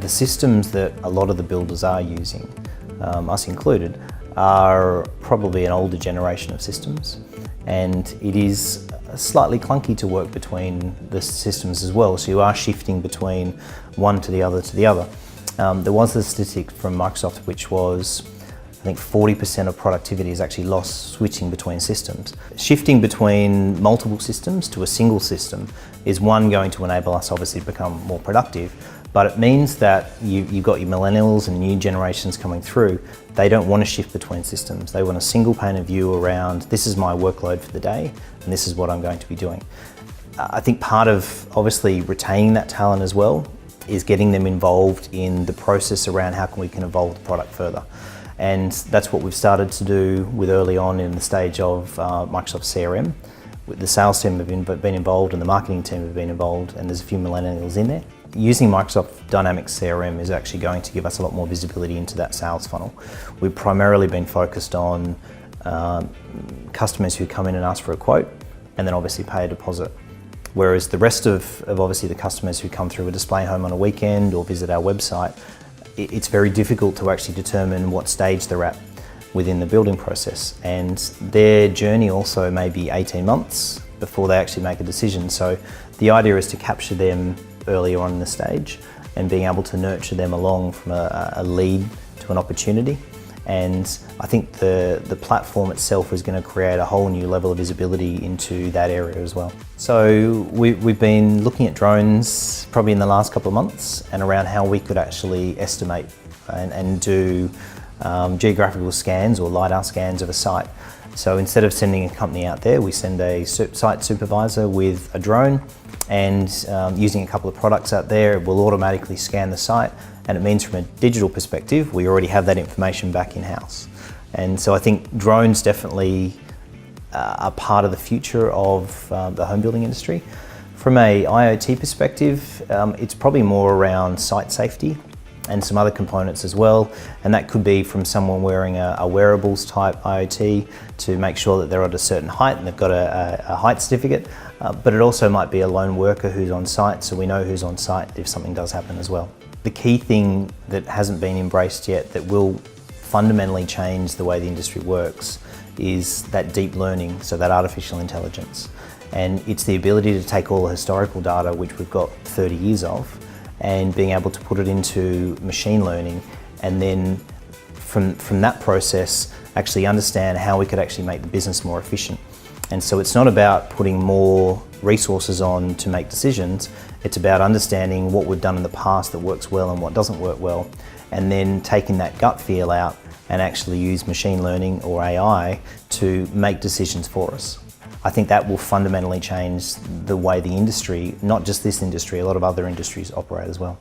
The systems that a lot of the builders are using, us included, are probably an older generation of systems, and it is slightly clunky to work between the systems as well, so you are shifting between one to the other to the other. There was a statistic from Microsoft which was, I think 40% of productivity is actually lost switching between systems. Shifting between multiple systems to a single system is going to enable us obviously to become more productive, but it means that you've got your millennials and new generations coming through. They don't want to shift between systems. They want a single pane of view around, this is my workload for the day and this is what I'm going to be doing. I think part of obviously retaining that talent as well is getting them involved in the process around how we can evolve the product further. And that's what we've started to do with early on in the stage of Microsoft CRM. The sales team have been involved and the marketing team have been involved, and there's a few millennials in there. Using Microsoft Dynamics CRM is actually going to give us a lot more visibility into that sales funnel. We've primarily been focused on customers who come in and ask for a quote and then obviously pay a deposit. Whereas the rest of obviously the customers who come through a display home on a weekend or visit our website, it's very difficult to actually determine what stage they're at within the building process, and their journey also may be 18 months before they actually make a decision. So the idea is to capture them earlier on in the stage and being able to nurture them along from a lead to an opportunity. And I think the platform itself is going to create a whole new level of visibility into that area as well. So we've been looking at drones probably in the last couple of months and around how we could actually estimate and do geographical scans or LiDAR scans of a site. So instead of sending a company out there, we send a site supervisor with a drone, and using a couple of products out there, it will automatically scan the site, and it means from a digital perspective, we already have that information back in-house. And so I think drones definitely are part of the future of the home building industry. From a IoT perspective, it's probably more around site safety and some other components as well, and that could be from someone wearing a wearables type IoT to make sure that they're at a certain height and they've got a height certificate, but it also might be a lone worker who's on site, so we know who's on site if something does happen as well. The key thing that hasn't been embraced yet that will fundamentally change the way the industry works is that deep learning, so that artificial intelligence. And it's the ability to take all the historical data, which we've got 30 years of, and being able to put it into machine learning, and then from that process actually understand how we could actually make the business more efficient. And so it's not about putting more resources on to make decisions, it's about understanding what we've done in the past that works well and what doesn't work well, and then taking that gut feel out and actually use machine learning or AI to make decisions for us. I think that will fundamentally change the way the industry, not just this industry, a lot of other industries operate as well.